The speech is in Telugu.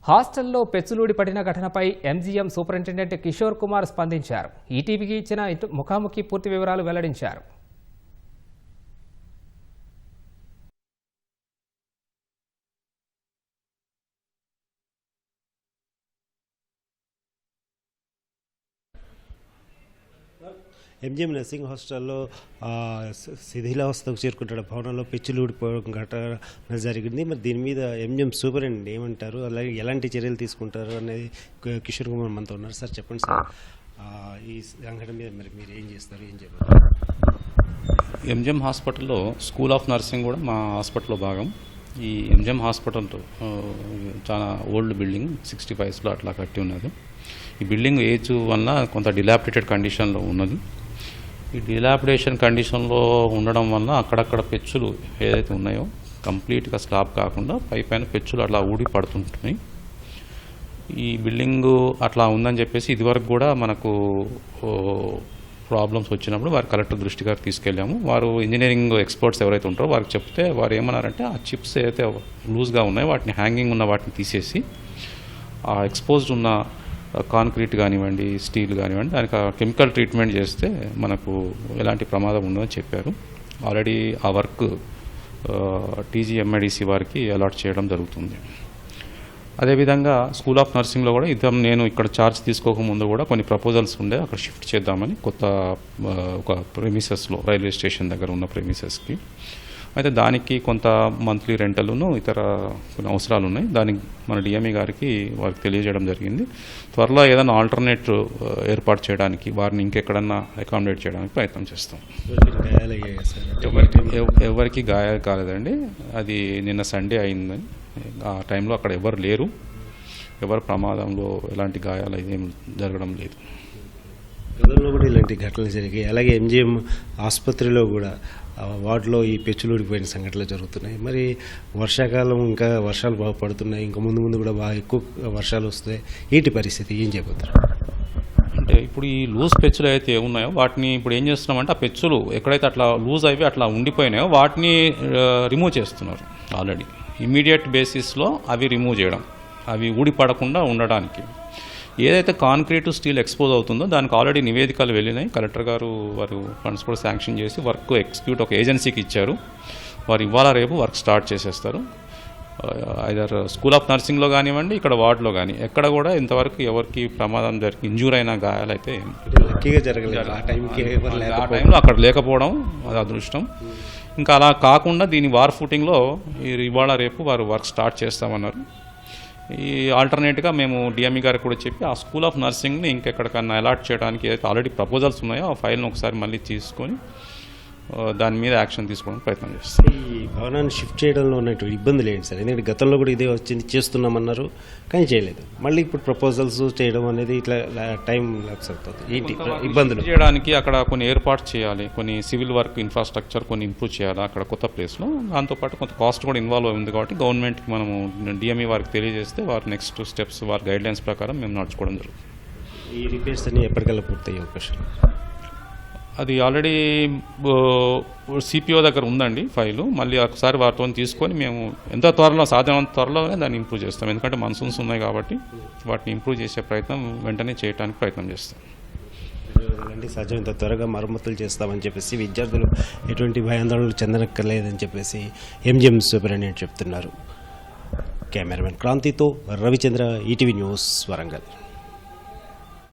హాస్టల్లో పెచ్చులూడి పడిన ఘటనపై ఎంజీఎం సూపరింటెండెంట్ కిషోర్ కుమార్ స్పందించారు. ఈటీవీకి ఇచ్చిన ముఖాముఖి పూర్తి వివరాలు వెల్లడించారు. ఎంజిఎం నర్సింగ్ హాస్టల్లో శిథిలావస్థకు చేరుకుంటున్న భవనంలో పెచ్చులు ఊడిపోవడం ఘటన జరిగింది. మరి దీని మీద ఎంజిఎం సూపరింటెండెంట్ ఏమంటారు, అలాగే ఎలాంటి చర్యలు తీసుకుంటారు అనేది కిషోర్ కుమార్ మనతో ఉన్నారు. సార్ చెప్పండి సార్, ఈ సంఘటన మీద మరి మీరు ఏం చేస్తారు, ఏం చెప్పారు? ఎంజిఎం హాస్పిటల్లో స్కూల్ ఆఫ్ నర్సింగ్ కూడా మా హాస్పిటల్లో భాగం. ఈ ఎంజిఎం హాస్పిటల్ చాలా ఓల్డ్ బిల్డింగ్, 65స్లో అట్లా కట్టి ఉన్నది. ఈ బిల్డింగ్ ఏజ్ వల్ల కొంత డిలాపిడేటెడ్ కండిషన్లో ఉన్నది. ఈ డిలాపిడేషన్ కండిషన్లో ఉండడం వల్ల అక్కడక్కడ పెచ్చులు ఏదైతే ఉన్నాయో కంప్లీట్గా స్లాబ్ కాకుండా పైన పెచ్చులు అట్లా ఊడి పడుతుంటున్నాయి. ఈ బిల్డింగు అట్లా ఉందని చెప్పేసి ఇదివరకు కూడా మనకు ప్రాబ్లమ్స్ వచ్చినప్పుడు వారి కలెక్టర్ దృష్టి గారికి తీసుకెళ్ళాము. వారు ఇంజనీరింగ్ ఎక్స్పర్ట్స్ ఎవరైతే ఉంటారో వారికి చెప్తే వారు ఏమన్నారంటే ఆ చిప్స్ ఏదైతే లూజ్గా ఉన్నాయో వాటిని హ్యాంగింగ్ ఉన్న వాటిని తీసేసి ఆ ఎక్స్పోజ్డ్ ఉన్న కాంక్రీట్ కానివ్వండి, స్టీల్ కానివ్వండి, దానికి కెమికల్ ట్రీట్మెంట్ చేస్తే మనకు ఎలాంటి ప్రమాదం ఉండదని చెప్పారు. ఆల్రెడీ ఆ వర్క్ టీజీఎంఐడిసి వారికి అలాట్ చేయడం జరుగుతుంది. అదేవిధంగా స్కూల్ ఆఫ్ నర్సింగ్లో కూడా నేను ఇక్కడ ఛార్జ్ తీసుకోకముందు కూడా కొన్ని ప్రపోజల్స్ ఉండే అక్కడ షిఫ్ట్ చేద్దామని కొత్త ఒక ప్రెమిసెస్లో రైల్వే స్టేషన్ దగ్గర ఉన్న ప్రెమిసెస్కి. అయితే దానికి కొంత మంత్లీ రెంటల్ను ఇతర కొన్ని అవసరాలు ఉన్నాయి. దానికి మన డిఎంఈ గారికి వారికి తెలియజేయడం జరిగింది. త్వరలో ఏదైనా ఆల్టర్నేట్ ఏర్పాటు చేయడానికి వారిని ఇంకెక్కడన్నా అకామిడేట్ చేయడానికి ప్రయత్నం చేస్తాం. ఎవరికి గాయాలు కాలేదండి. అది నిన్న సండే అయిందని, ఆ టైంలో అక్కడ ఎవరు లేరు. ఎవరు ప్రమాదంలో ఎలాంటి గాయాలు ఏం జరగడం లేదు. గతంలో కూడా ఇలాంటి ఘటనలు జరిగాయి. అలాగే ఎంజిఎం ఆసుపత్రిలో కూడా వార్డులో ఈ పెచ్చులు ఊడిపోయిన సంఘటనలు జరుగుతున్నాయి. మరి వర్షాకాలం, ఇంకా వర్షాలు బాగా పడుతున్నాయి, ఇంకా ముందు కూడా బాగా ఎక్కువ వర్షాలు వస్తాయి. ఏంటి పరిస్థితి, ఏం చెప్పారు? అంటే ఇప్పుడు ఈ లూజ్ పెచ్చులు అయితే ఉన్నాయో వాటిని ఇప్పుడు ఏం చేస్తున్నామంటే ఆ పెచ్చులు ఎక్కడైతే అట్లా లూజ్ అవి అట్లా ఉండిపోయినాయో వాటిని రిమూవ్ చేస్తున్నారు. ఆల్రెడీ ఇమీడియట్ బేసిస్లో అవి రిమూవ్ చేయడం, అవి ఊడిపడకుండా ఉండడానికి. ఏదైతే కాంక్రీట్ స్టీల్ ఎక్స్పోజ్ అవుతుందో దానికి ఆల్రెడీ నివేదికలు వెళ్ళినాయి. కలెక్టర్ గారు వారు ఫండ్స్ కూడా శాంక్షన్ చేసి వర్క్ ఎగ్జిక్యూట్ ఒక ఏజెన్సీకి ఇచ్చారు. వారు ఇవాళ రేపు వర్క్ స్టార్ట్ చేసేస్తారు. ఐదర్ స్కూల్ ఆఫ్ నర్సింగ్లో కానివ్వండి, ఇక్కడ వార్డులో కానీ ఎక్కడ కూడా ఇంతవరకు ఎవరికి ప్రమాదం జరిగి ఇంజూర్ అయిన గాయాలు అయితే ఆ టైంలో అక్కడ లేకపోవడం అది అదృష్టం. ఇంకా అలా కాకుండా దీని వార్ ఫుటింగ్లో ఇవాళ రేపు వారు వర్క్ స్టార్ట్ చేస్తామన్నారు. ఈ ఆల్టర్నేట్గా మేము డిఎంఈ గారికి కూడా చెప్పి ఆ స్కూల్ ఆఫ్ నర్సింగ్ని ఇంకెక్కడికన్నా అలాట్ చేయడానికి ఏదైతే ఆల్రెడీ ప్రపోజల్స్ ఉన్నాయో ఆ ఫైల్ని ఒకసారి మళ్ళీ తీసుకొని దాని మీద యాక్షన్ తీసుకోవడానికి ప్రయత్నం చేస్తాం. ఈ భవనాన్ని షిఫ్ట్ చేయడంలో ఉన్నటువంటి ఇబ్బందులు ఏంటి సార్? ఎందుకంటే గతంలో కూడా ఇదే వచ్చింది, చేస్తున్నామన్నారు కానీ చేయలేదు. మళ్ళీ ఇప్పుడు ప్రపోజల్స్ చేయడం అనేది ఇట్లా టైం లాప్స్ అవుతుంది. ఏంటి ఇబ్బందులు? చేయడానికి అక్కడ కొన్ని ఏర్పాటు చేయాలి, కొన్ని సివిల్ వర్క్ ఇన్ఫ్రాస్ట్రక్చర్ కొన్ని ఇంప్రూవ్ చేయాలి అక్కడ కొత్త ప్లేస్లో. దాంతోపాటు కొంత కాస్ట్ కూడా ఇన్వాల్వ్ ఉంది కాబట్టి గవర్నమెంట్కి మనము డిఎంఈ వారికి తెలియజేస్తే వారి నెక్స్ట్ స్టెప్స్ వారి గైడ్లైన్స్ ప్రకారం మేము నడుచుకోవడం జరుగుతుంది. ఈ రిపేర్స్ అన్ని ఎప్పటికల్లా పూర్తయ్యే అవకాశం? అది ఆల్రెడీ సిపిఓ దగ్గర ఉందండి ఫైలు. మళ్ళీ ఒకసారి వారితో తీసుకొని మేము ఎంత త్వరలో సాధ్యమైనంత త్వరలోనే దాన్ని ఇంప్రూవ్ చేస్తాం. ఎందుకంటే మన్సూన్స్ ఉన్నాయి కాబట్టి వాటిని ఇంప్రూవ్ చేసే ప్రయత్నం వెంటనే చేయడానికి ప్రయత్నం చేస్తాం. సాధ్యమైనంత త్వరగా మరమ్మతులు చేస్తామని చెప్పేసి విద్యార్థులు ఎటువంటి భయాందోళనలు చెందనక్కర్లేదని చెప్పేసి ఎంజిఎం సూపరింటెండెంట్ చెప్తున్నారు. కెమెరామెన్ క్రాంతితో రవిచంద్ర, ఈటీవీ న్యూస్, వరంగల్.